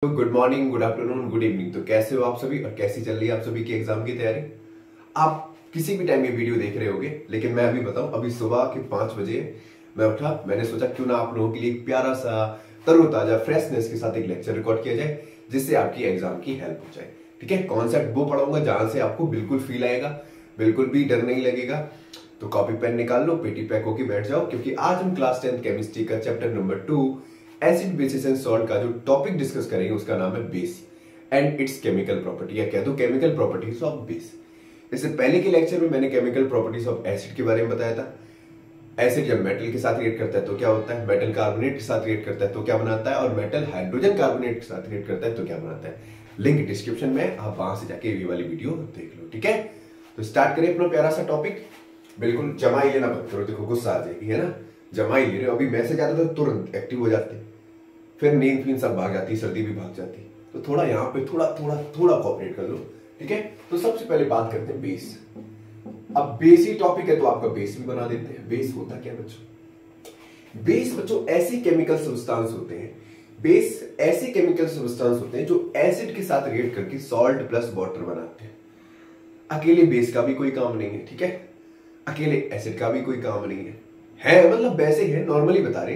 Good morning, good afternoon, good evening. तो कैसे हो आप सभी और कैसी चल रही है आप सभी की एग्जाम की तैयारी। आप किसी भी टाइम ये वीडियो देख रहे होगे, लेकिन मैं अभी बताऊं, अभी सुबह के 5 बजे मैं उठा। मैंने सोचा क्यों ना आप लोगों के लिए एक प्यारा सा तरोताजा फ्रेशनेस के साथ एक लेक्चर रिकॉर्ड किया जाए, जिससे आपकी एग्जाम की हेल्प हो जाए। ठीक है, कॉन्सेप्ट वो पढ़ाऊंगा जहां से आपको बिल्कुल फील आएगा, बिल्कुल भी डर नहीं लगेगा। तो कॉपी पेन निकाल लो, पेटी पैक होके बैठ जाओ, क्योंकि आज हम क्लास 10 केमिस्ट्री का chapter number 2 acid basis and salt का जो टॉपिक डिस्कस करेंगे उसका नाम है base and it's chemical property, या कह दो केमिकल प्रॉपर्टीज ऑफ बेस। इससे पहले के लेक्चर में मैंने केमिकल प्रॉपर्टीज ऑफ एसिड के बारे में बताया था। एसिड जब मेटल के साथ रिएक्ट करता है तो क्या होता है, मेटल कार्बोनेट के साथ रिएक्ट करता है तो क्या बनाता है, और मेटल हाइड्रोजन कार्बोनेट के साथ रिएक्ट करता है तो क्या बनाता है। लिंक डिस्क्रिप्शन में, आप वहां से जाके ये वाली वीडियो देख लो। ठीक है, तो स्टार्ट करें अपना प्यारा सा टॉपिक। बिल्कुल जमा ही लेना मत करो, देखो गुस्सा आ जाएगी, है ना। जमा ही ले रहे हो, अभी मैसेज आता तो तुरंत एक्टिव हो जाते, फिर नींद फींद सब भाग जाती, सर्दी भी भाग जाती। तो थोड़ा यहाँ पे थोड़ा थोड़ा थोड़ा कोऑपरेट कर लो। ठीक है, तो सबसे पहले बात करते हैं बेस। अब बेस ही टॉपिक है तो आपका बेस भी बना देते हैं। बेस होता क्या बच्चों? बेस बच्चों ऐसी केमिकल सब्सटेंस होते हैं, बेस ऐसे केमिकल सब्सटेंस होते हैं जो एसिड के साथ रिएक्ट करके सॉल्ट प्लस वाटर बनाते हैं। अकेले बेस का भी कोई काम नहीं है, ठीक है, अकेले एसिड का भी कोई काम नहीं है मतलब वैसे ही है, नॉर्मली बता रहे।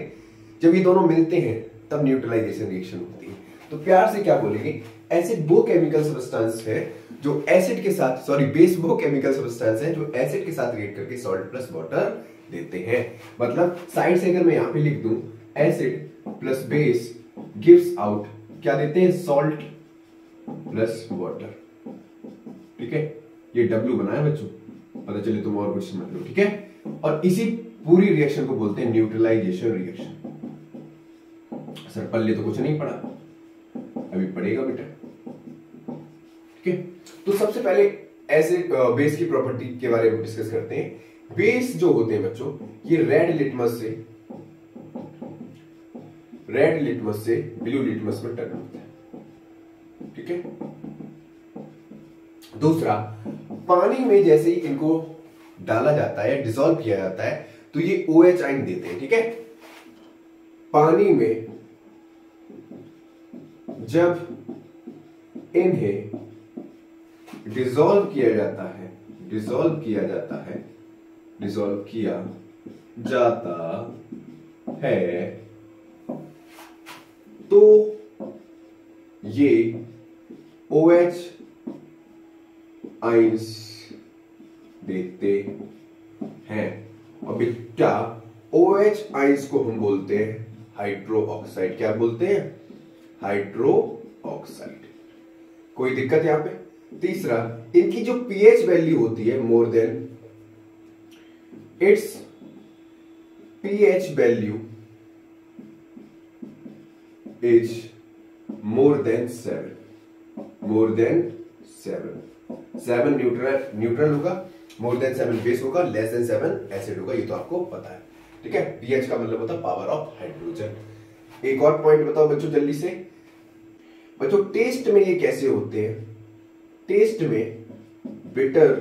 जब ये दोनों मिलते हैं तब न्यूट्रलाइजेशन रिएक्शन होती है। तो प्यार से क्या बोलेंगे, एसिड वो केमिकल सब्सटेंस है जो एसिड के साथ, सॉरी बेस वो केमिकल सब्सटेंस है जो एसिड के साथ रिएक्ट करके सॉल्ट प्लस वाटर देते हैं। मतलब साइड से अगर मैं यहां पे लिख दूं acid plus base gives out, क्या देते हैं, सॉल्ट प्लस वाटर। ठीक है, ये W बना है बच्चों, पता चले तुम और कुछ समझ लो। ठीक है, और इसी पूरी रिएक्शन को बोलते हैं न्यूट्रलाइजेशन रिएक्शन। सर पल्ले तो कुछ नहीं पड़ा, अभी पड़ेगा बेटा। ठीक है, तो सबसे पहले एसिड बेस की प्रॉपर्टी के बारे में डिस्कस करते हैं। बेस जो होते हैं बच्चों, ये रेड लिटमस से ब्लू लिटमस में टर्न होता है। ठीक है, दूसरा, पानी में जैसे ही इनको डाला जाता है, डिसॉल्व किया जाता है, तो ये OH आयन देते हैं। ठीक है, पानी में जब इन्हें डिसॉल्व किया जाता है तो ये OH आइंस देते हैं। और बेटा OH आइंस को हम बोलते हैं हाइड्रो ऑक्साइड। क्या बोलते हैं? Hydro oxide. कोई दिक्कत यहां पे? तीसरा, इनकी जो pH वैल्यू होती है more than, it's pH value is more than 7 neutral होगा, मोर देन 7 बेस होगा, लेस देन 7 एसिड होगा। ये तो आपको पता है। ठीक है, pH का मतलब होता है पावर ऑफ हाइड्रोजन। एक और पॉइंट बताओ बच्चों जल्दी से। बच्चों टेस्ट में ये कैसे होते हैं? टेस्ट में बिटर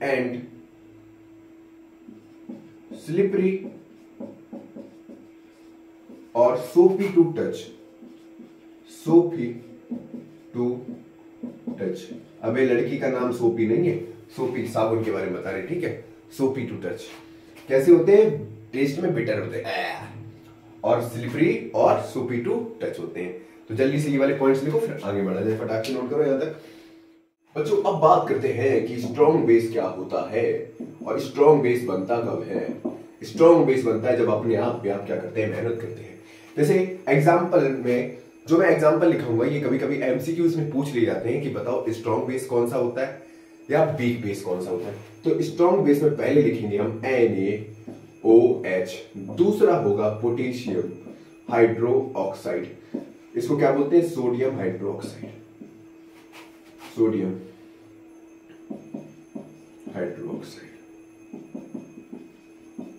एंड स्लिपरी और सोपी टू टच। अबे लड़की का नाम सोपी नहीं है, सोपी साबुन के बारे में बता रहे। ठीक है, सोपी टू टच कैसे होते हैं? टेस्ट में बिटर होते हैं और स्लिपरी और सोपी टू टच होते हैं। तो जल्दी से ये वाले पॉइंट्स लिखो, फिर आगे बढ़ा जाए। फटाक से नोट करो यहां तक बच्चों। अब बात करते हैं कि स्ट्रॉन्ग बेस क्या होता है और स्ट्रॉन्ग बेस बनता कब है। स्ट्रॉन्ग बेस बनता है जब अपने आप पे आप क्या करते हैं, मेहनत करते हैं। जैसे एग्जाम्पल में जो मैं एग्जाम्पल लिखाऊंगा, ये कभी कभी MCQs में पूछ लिए जाते हैं कि बताओ स्ट्रॉन्ग बेस कौन सा होता है या वीक बेस कौन सा होता है। तो स्ट्रॉन्ग बेस में पहले लिखेंगे हम NaOH, दूसरा होगा पोटेशियम हाइड्रो ऑक्साइड। इसको क्या बोलते हैं? Sodium hydro oxide.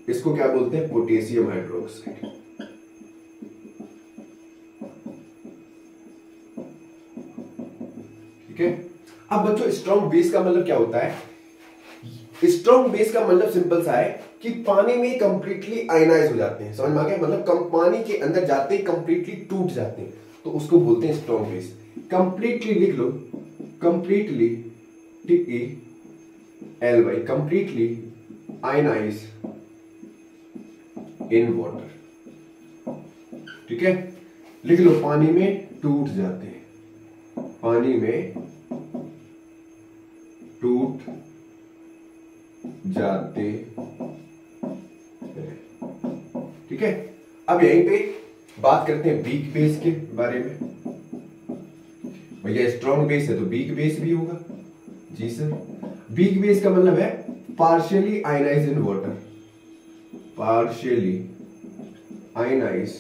इसको क्या बोलते हैं? Potassium hydro oxide. ठीक है, अब बच्चों स्ट्रॉन्ग बेस का मतलब क्या होता है? स्ट्रॉन्ग बेस का मतलब सिंपल सा है कि कि पानी में कंप्लीटली आयनाइज हो जाते हैं। समझ में आ गया? मतलब पानी के अंदर जाते ही कंप्लीटली टूट जाते हैं, तो उसको बोलते हैं स्ट्रॉन्ग बेस। कंप्लीटली लिख लो, completely TELY, completely ionize in water. ठीक है, लिख लो, पानी में टूट जाते हैं, पानी में टूट जाते हैं। ठीक है, अब यहीं पे बात करते हैं वीक बेस के बारे में। भैया स्ट्रॉन्ग बेस है तो वीक बेस भी होगा। जी सर, वीक बेस का मतलब है partially ionize in water, partially ionize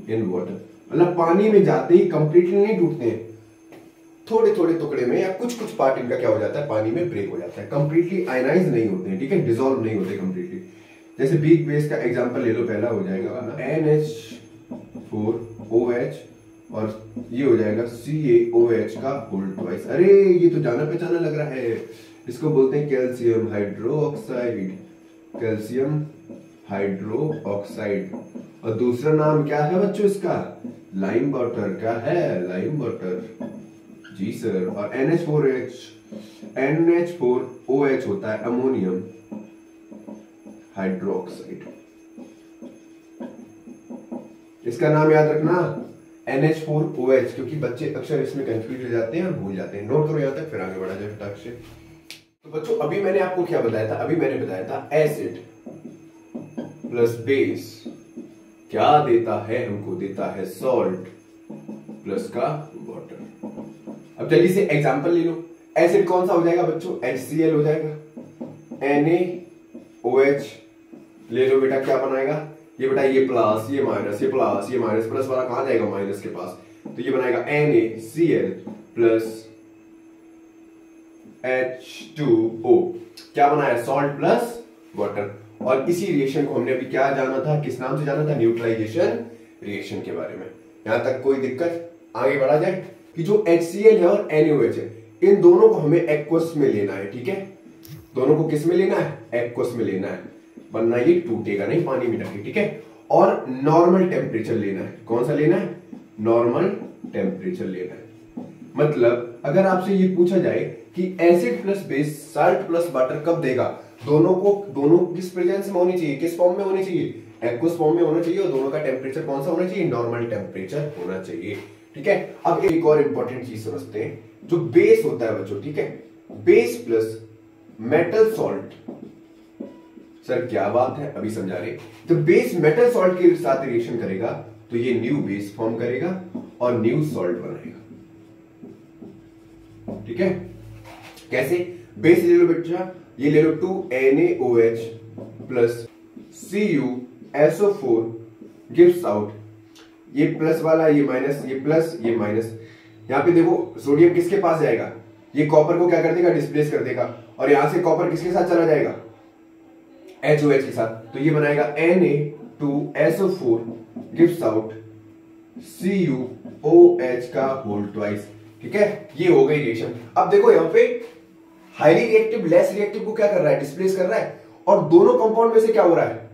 in water, मतलब पानी में जाते ही कंप्लीटली नहीं टूटते हैं, थोड़े थोड़े टुकड़े में या कुछ कुछ पार्ट इनका क्या हो जाता है, पानी में ब्रेक हो जाता है, कंप्लीटली आयनाइज नहीं होते हैं। ठीक है, डिसॉल्व नहीं होते कंप्लीटली। जैसे वीक बेस का एग्जांपल ले लो, पहला हो जाएगा NH4OH और ये हो जाएगा CaOH का होल ट्वाइस। अरे ये तो जाना पहचाना लग रहा है, इसको बोलते हैं कैल्शियम हाइड्रोक्साइड, कैल्शियम हाइड्रोक्साइड। और दूसरा नाम क्या है बच्चों इसका? Lime water. क्या है? Lime water. जी सर। और NH4OH होता है अमोनियम हाइड्रोक्साइड। इसका नाम याद रखना NH4OH, क्योंकि बच्चे अक्सर इसमें कंफ्यूज हो जाते हैं और भूल जाते हैं। नोट करो यहां तक, फिर आगे बढ़ा जाए फटाक से। तो बच्चों अभी मैंने आपको क्या बताया था? अभी मैंने बताया था एसिड प्लस बेस क्या देता है हमको? देता है सॉल्ट प्लस का वाटर। अब जल्दी से एग्जांपल ले लो। एसिड कौन सा हो जाएगा बच्चों? HCl हो जाएगा। NaOH ले लो बेटा, क्या बनाएगा ये बेटा? ये प्लस, ये माइनस, ये प्लस, ये माइनस, प्लस वाला कहां जाएगा? माइनस के पास। तो ये बनाएगा NaCl प्लस H2O। क्या बनाया? Salt plus water. और इसी रिएक्शन को हमने अभी क्या जाना था? किस नाम से जाना था? न्यूट्रलाइजेशन रिएक्शन के बारे में। यहां तक कोई दिक्कत? आगे बढ़ा जाए कि जो HCl है और NaOH है, इन दोनों को हमें एक्वस में लेना है। ठीक है, दोनों को किस में लेना है? एक्वस में लेना है, वरना ये टूटेगा नहीं पानी में जाके। ठीक है, और नॉर्मल टेम्परेचर लेना है। कौन सा लेना है? नॉर्मल टेम्परेचर लेना है। मतलब अगर आपसे ये पूछा जाए कि acid plus base salt plus water कब देगा, दोनों किस प्रेजेंस में होनी चाहिए? किस फॉर्म में होनी चाहिए? एक्वस फॉर्म में होना चाहिए। और दोनों का टेम्परेचर कौन सा होना चाहिए? नॉर्मल टेम्परेचर होना चाहिए। ठीक है, अब एक और इंपॉर्टेंट चीज समझते हैं, जो बेस होता है बच्चों। ठीक है, base plus metal salt. Sir क्या बात है, अभी समझा रहे। तो बेस मेटल सॉल्ट के साथ रिएक्शन करेगा तो ये न्यू बेस फॉर्म करेगा और न्यू सॉल्ट बनाएगा। ठीक है, कैसे? बेस ले लो बेटा, ये ले लो 2NaOH plus CuSO4 gives out, ये प्लस वाला, ये माइनस, ये प्लस, ये माइनस। यहां पे देखो सोडियम किसके पास जाएगा? ये कॉपर को क्या कर देगा? डिस्प्लेस कर देगा। और यहां से कॉपर किसके साथ चला जाएगा? HOH के साथ। तो ये बनाएगा Na2SO4 गिव्स आउट CuOH का होल ट्वाइस। ठीक है, ये हो गई रिएक्शन। अब देखो यहां पे हाईली रिएक्टिव लेस रिएक्टिव को क्या कर रहा है? डिस्प्लेस कर रहा है। और दोनों कंपाउंड में से क्या हो रहा है?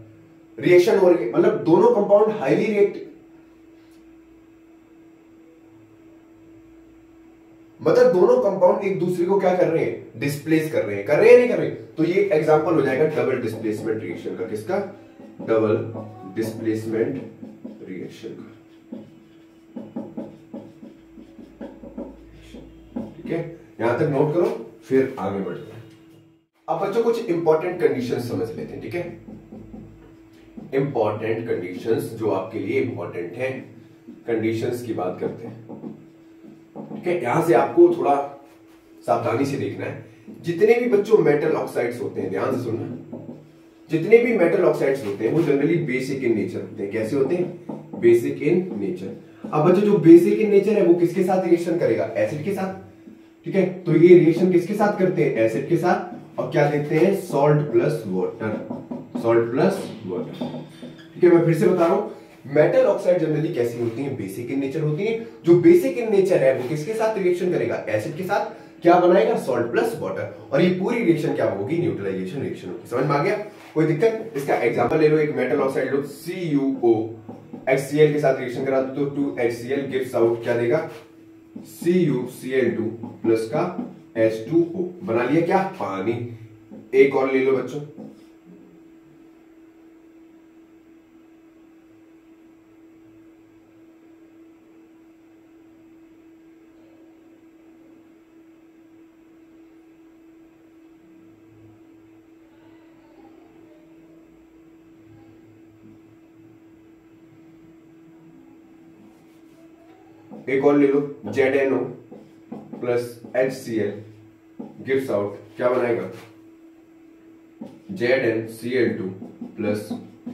रिएक्शन हो रही है। मतलब दोनों कंपाउंड हाईली रिएक्टिव, मतलब दोनों कंपाउंड एक दूसरे को क्या कर रहे हैं? डिस्प्लेस कर रहे हैं। कर रहे हैं नहीं कर रहे? तो ये एग्जांपल हो जाएगा डबल डिस्प्लेसमेंट रिएक्शन का। किसका? डबल डिस्प्लेसमेंट रिएक्शन का। ठीक है, यहां तक नोट करो, फिर आगे बढ़ते हैं। अब बच्चों कुछ इंपॉर्टेंट कंडीशंस समझ लेते हैं। ठीक है, इंपॉर्टेंट कंडीशंस जो आपके लिए इंपॉर्टेंट हैं, कंडीशंस की बात करते हैं। ठीक है, यहां से आपको थोड़ा सावधानी से देखना है। जितने भी बच्चों मेटल ऑक्साइड्स होते हैं, ध्यान से सुनना, जितने भी मेटल ऑक्साइड्स होते हैं वो जनरली बेसिक इन नेचर होते हैं। कैसे होते हैं? Basic in nature. अब बच्चों जो बेसिक इन नेचर है वो किसके साथ रिएक्शन करेगा? एसिड के साथ। ठीक है, तो ये रिएक्शन किसके साथ करते हैं? एसिड के साथ। और क्या देते हैं? Salt plus water, salt plus water. ठीक है, मैं फिर से बता रहा हूं, मेटल ऑक्साइड जनरली कैसी होती है? बेसिक इन नेचर होती है। जो बेसिक इन नेचर है वो किसके साथ रिएक्शन करेगा? एसिड के साथ। क्या बनाएगा, सॉल्ट प्लस वाटर। और ये पूरी रिएक्शन क्या होगी, न्यूट्रलाइजेशन रिएक्शन होगी। समझ में आ गया, कोई दिक्कत। इसका एग्जांपल ले लो, एक मेटल ऑक्साइड लो, CuO HCl के साथ रिएक्शन करा दो तो 2HCl गिव्स आउट क्या देगा, CuCl2 प्लस का H2O, बना लिया क्या, पानी। एक और ले लो बच्चों, एक और ले लो, ZnO plus HCl gives out क्या बनाएगा, ZnCl2 प्लस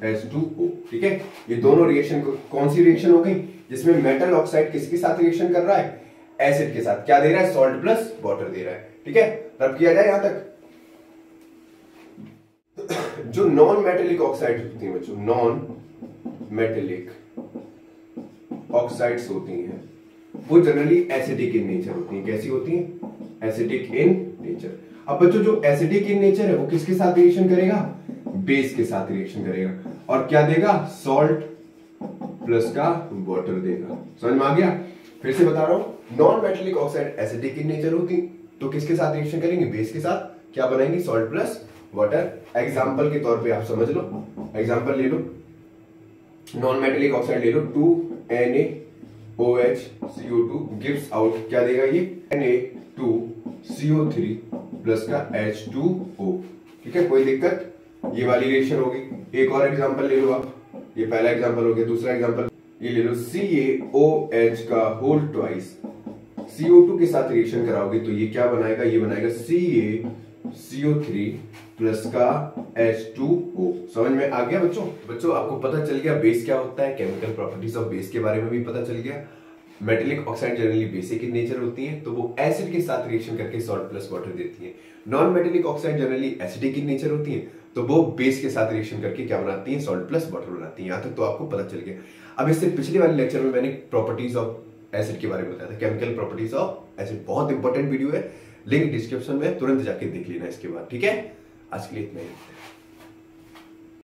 H2O। ठीक है, ये दोनों रिएक्शन कौन सी रिएक्शन हो गई, जिसमें मेटल ऑक्साइड किसके साथ रिएक्शन कर रहा है, एसिड के साथ। क्या दे रहा है, सॉल्ट प्लस वाटर दे रहा है। ठीक है, रब किया जाए यहां तक। जो नॉन मेटेलिक ऑक्साइड होती है बच्चों, नॉन मेटेलिक ऑक्साइड्स होती हैं, वो जनरली एसिडिक इन नेचर होती हैं। कैसी होती हैं, एसिडिक इन नेचर। अब बच्चों जो एसिडिक इन नेचर है वो किसके साथ रिएक्शन करेगा, बेस के साथ रिएक्शन करेगा, और क्या देगा, सॉल्ट प्लस का वाटर देगा। समझ में आ गया, फिर से बता रहा हूं, non metallic oxide acidic in nature होती तो किसके साथ रिएक्शन करेंगे, बेस के साथ। क्या बनाएंगे, सॉल्ट प्लस वाटर। एग्जाम्पल के तौर पे आप समझ लो, एग्जाम्पल ले लो, नॉन मेटेलिक ऑक्साइड ले लो, 2NaOH CO2 गिव्स आउट क्या देगा ये, Na2CO3 प्लस का H2O। ठीक है, कोई दिक्कत, ये वाली रिएक्शन होगी। एक और एग्जांपल ले लो आप, ये पहला एग्जांपल हो गया। दूसरा एग्जांपल ये ले लो, CaOH का होल ट्वाइस CO2 के साथ रिएक्शन कराओगे तो ये क्या बनाएगा, ये बनाएगा CaCO3 प्लस का H2O। समझ में आ गया बच्चों। बच्चों आपको पता चल गया बेस क्या होता है, केमिकल प्रॉपर्टीज ऑफ बेस के बारे में भी पता चल गया। Metallic oxide generally basic in nature होती हैं, तो वो एसिड के साथ रिएक्शन करके सॉल्ट प्लस वाटर देती हैं। Non metallic oxide generally acidic in nature होती हैं, तो वो बेस के साथ रिएक्शन करके क्या बनाती हैं, सॉल्ट प्लस वाटर बनाती हैं। यहां तक तो आपको पता चल गया। अब इससे पिछले वाले लेक्चर में मैंने प्रॉपर्टीज ऑफ एसिड के बारे में बताया था, केमिकल प्रॉपर्टीज ऑफ एसिड। बहुत इंपॉर्टेंट वीडियो है, लिंक डिस्क्रिप्शन में, तुरंत जाके देख लेना इसके बाद। ठीक है, आज के लिए इतना ही।